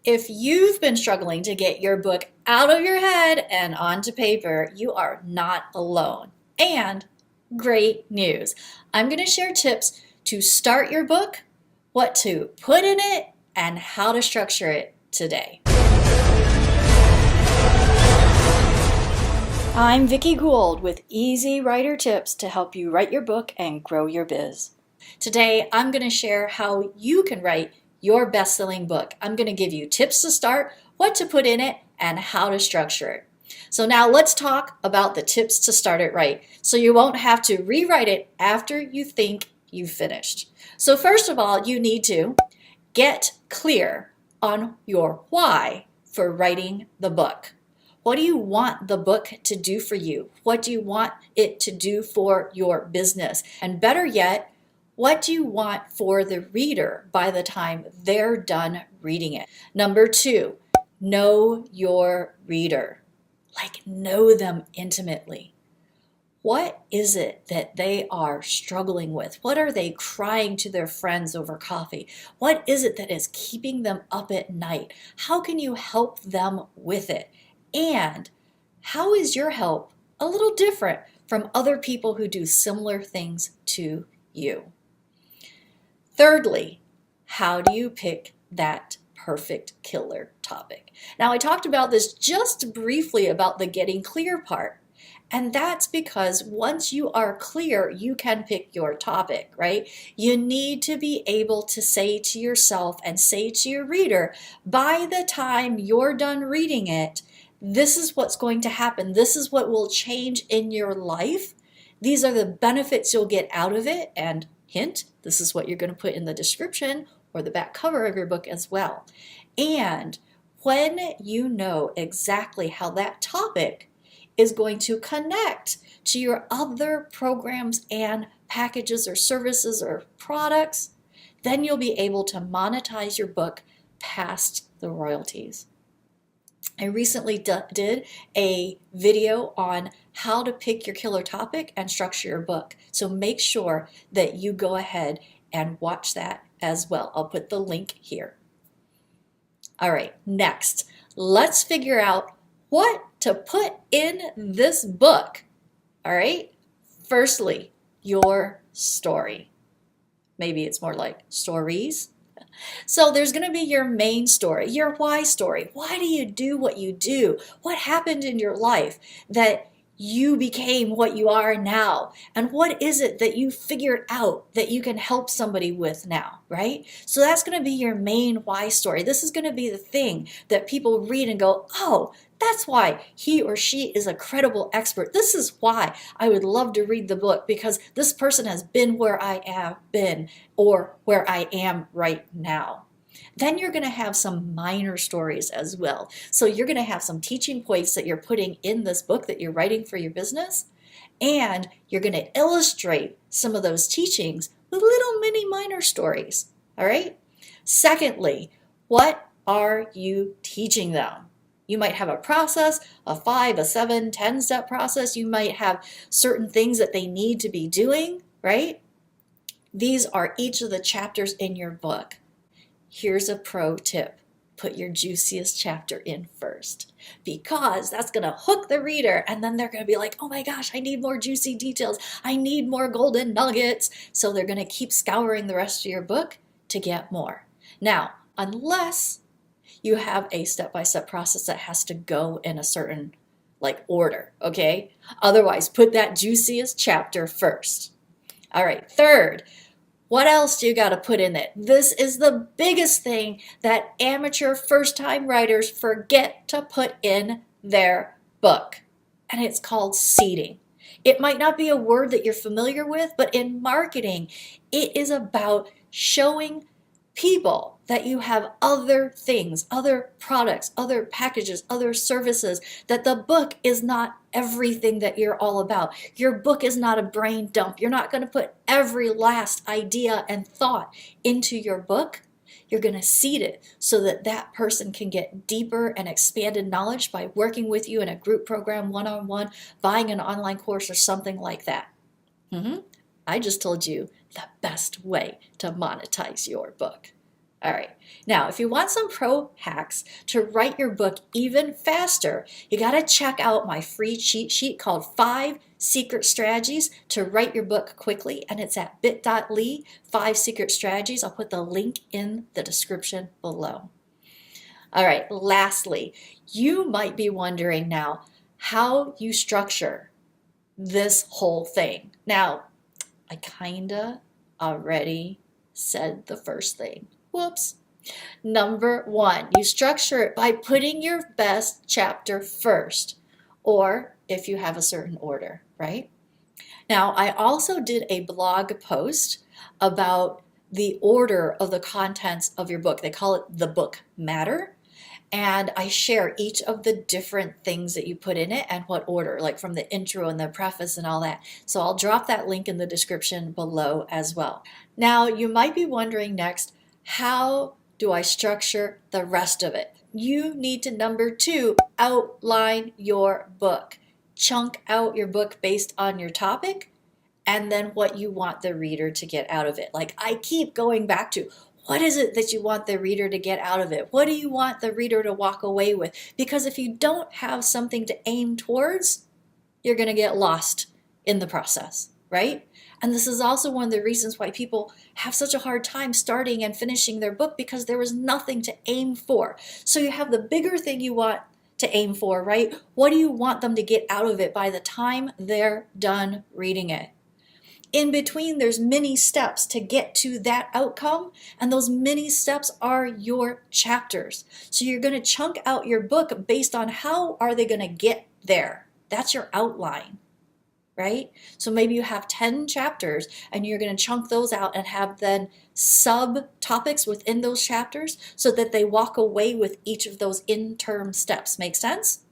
If you've been struggling to get your book out of your head and onto paper, you are not alone. And great news, I'm going to share tips to start your book, what to put in it, and how to structure it today. I'm Vicki Gould with Easy Writer Tips to help you write your book and grow your biz. Today, I'm going to share how you can write your best-selling book. I'm going to give you tips to start, what to put in it, and how to structure it. So now let's talk about the tips to start it right, so you won't have to rewrite it after you think you've finished. So first of all, you need to get clear on your why for writing the book. What do you want the book to do for you? What do you want it to do for your business? And better yet, what do you want for the reader by the time they're done reading it? Number 2, know your reader. Like, know them intimately. What is it that they are struggling with? What are they crying to their friends over coffee? What is it that is keeping them up at night? How can you help them with it? And how is your help a little different from other people who do similar things to you? Thirdly, how do you pick that perfect killer topic? Now, I talked about this just briefly about the getting clear part. And that's because once you are clear, you can pick your topic, right? You need to be able to say to yourself and say to your reader, by the time you're done reading it, this is what's going to happen. This is what will change in your life. These are the benefits you'll get out of it. And hint, this is what you're going to put in the description or the back cover of your book as well. And when you know exactly how that topic is going to connect to your other programs and packages or services or products, then you'll be able to monetize your book past the royalties. I recently did a video on how to pick your killer topic and structure your book. So make sure that you go ahead and watch that as well. I'll put the link here. All right, next, let's figure out what to put in this book. All right, firstly, your story. Maybe it's more like stories. So there's going to be your main story, your why story. Why do you do what you do? What happened in your life that you became what you are now? And what is it that you figured out that you can help somebody with now, right? So that's going to be your main why story. This is going to be the thing that people read and go, oh, that's why he or she is a credible expert. This is why I would love to read the book, because this person has been where I have been or where I am right now. Then you're going to have some minor stories as well. So you're going to have some teaching points that you're putting in this book that you're writing for your business, and you're going to illustrate some of those teachings with little mini minor stories. All right? Secondly, what are you teaching them? You might have a process, a 5, a 7, 10-step process. You might have certain things that they need to be doing, right? These are each of the chapters in your book. Here's a pro tip. Put your juiciest chapter in first, because that's going to hook the reader, and then they're going to be like, oh my gosh, I need more juicy details. I need more golden nuggets. So they're going to keep scouring the rest of your book to get more. Now, unless you have a step-by-step process that has to go in a certain order, okay? Otherwise, put that juiciest chapter first. All right, third, what else do you got to put in it? This is the biggest thing that amateur first-time writers forget to put in their book, and it's called seeding. It might not be a word that you're familiar with, but in marketing, it is about showing people that you have other things, other products, other packages, other services, that the book is not everything that you're all about. Your book is not a brain dump. You're not going to put every last idea and thought into your book. You're going to seed it so that that person can get deeper and expanded knowledge by working with you in a group program, one-on-one, buying an online course or something like that. I just told you the best way to monetize your book. All right. Now, if you want some pro hacks to write your book even faster, you got to check out my free cheat sheet called 5 Secret Strategies to Write Your Book Quickly, and it's at bit.ly 5 Secret Strategies. I'll put the link in the description below. All right, lastly, you might be wondering now how you structure this whole thing. Now, I kinda already said the first thing. Whoops. Number 1, you structure it by putting your best chapter first, or if you have a certain order, right? Now, I also did a blog post about the order of the contents of your book. They call it the book matter. And I share each of the different things that you put in it and what order, like from the intro and the preface and all that. So I'll drop that link in the description below as well. Now, you might be wondering next, how do I structure the rest of it? You need to, number 2, outline your book. Chunk out your book based on your topic and then what you want the reader to get out of it. Like I keep going back to, what is it that you want the reader to get out of it? What do you want the reader to walk away with? Because if you don't have something to aim towards, you're going to get lost in the process, right? And this is also one of the reasons why people have such a hard time starting and finishing their book, because there was nothing to aim for. So you have the bigger thing you want to aim for, right? What do you want them to get out of it by the time they're done reading it? In between, there's many steps to get to that outcome, and those many steps are your chapters. So you're going to chunk out your book based on how are they going to get there. That's your outline, right? So maybe you have 10 chapters and you're going to chunk those out and have then subtopics within those chapters so that they walk away with each of those in-term steps. Make sense?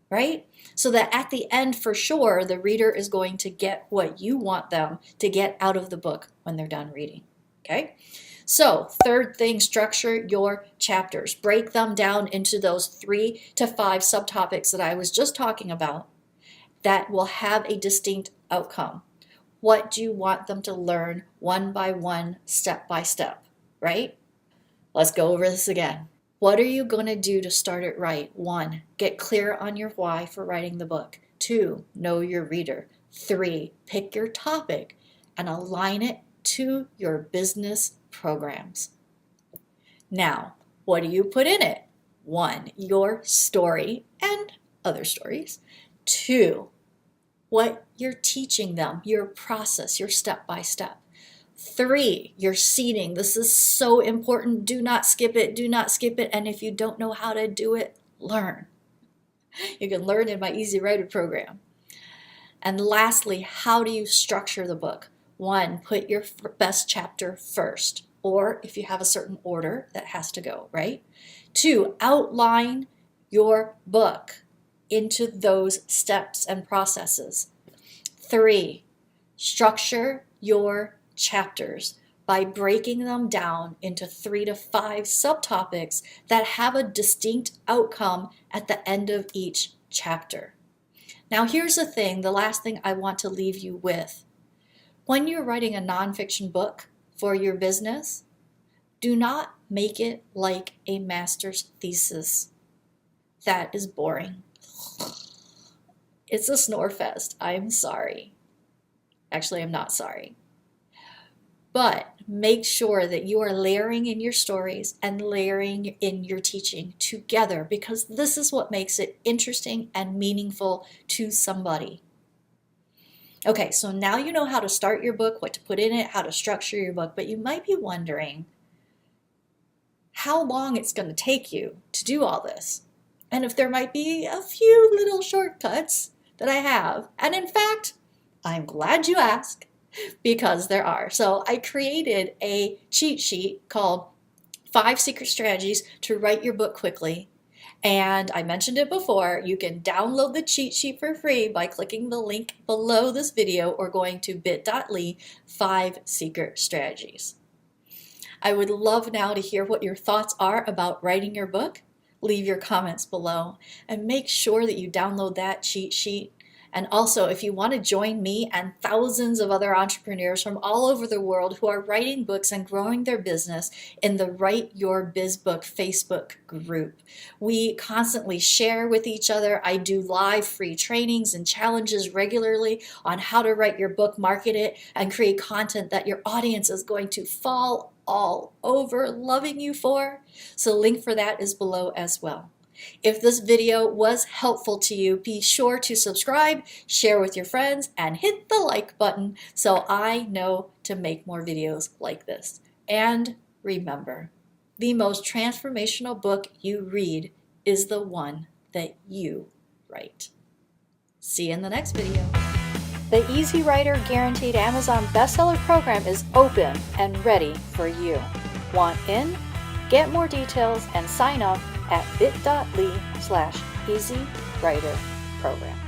Right? So that at the end, for sure, the reader is going to get what you want them to get out of the book when they're done reading. Okay? So, third thing, structure your chapters. Break them down into those 3 to 5 subtopics that I was just talking about that will have a distinct outcome. What do you want them to learn one by one, step by step, right? Let's go over this again. What are you going to do to start it right? 1, get clear on your why for writing the book. 2, know your reader. 3, pick your topic and align it to your business programs. Now, what do you put in it? 1, your story and other stories. 2, what you're teaching them, your process, your step-by-step. 3, your seating. This is so important. Do not skip it. Do not skip it. And if you don't know how to do it, learn. You can learn in my EASYWRITER program. And lastly, how do you structure the book? 1, put your best chapter first, or if you have a certain order that has to go, right? 2, outline your book into those steps and processes. 3, structure your chapters by breaking them down into 3 to 5 subtopics that have a distinct outcome at the end of each chapter. Now here's the thing, the last thing I want to leave you with. When you're writing a nonfiction book for your business, do not make it like a master's thesis. That is boring. It's a snore fest. I'm sorry. Actually, I'm not sorry. But make sure that you are layering in your stories and layering in your teaching together, because this is what makes it interesting and meaningful to somebody. Okay, so now you know how to start your book, what to put in it, how to structure your book, but you might be wondering how long it's going to take you to do all this. And if there might be a few little shortcuts that I have. And in fact, I'm glad you asked, because there are. So I created a cheat sheet called 5 Secret Strategies to Write Your Book Quickly. And I mentioned it before, you can download the cheat sheet for free by clicking the link below this video or going to bit.ly 5 Secret Strategies. I would love now to hear what your thoughts are about writing your book. Leave your comments below and make sure that you download that cheat sheet And also, if you want to join me and thousands of other entrepreneurs from all over the world who are writing books and growing their business in the Write Your Biz Book Facebook group, we constantly share with each other. I do live free trainings and challenges regularly on how to write your book, market it, and create content that your audience is going to fall all over loving you for. So the link for that is below as well. If this video was helpful to you, be sure to subscribe, share with your friends, and hit the like button so I know to make more videos like this. And remember, the most transformational book you read is the one that you write. See you in the next video. The EasyWriter Guaranteed Amazon Bestseller Program is open and ready for you. Want in? Get more details and sign up at bit.ly/EasyWriter Program.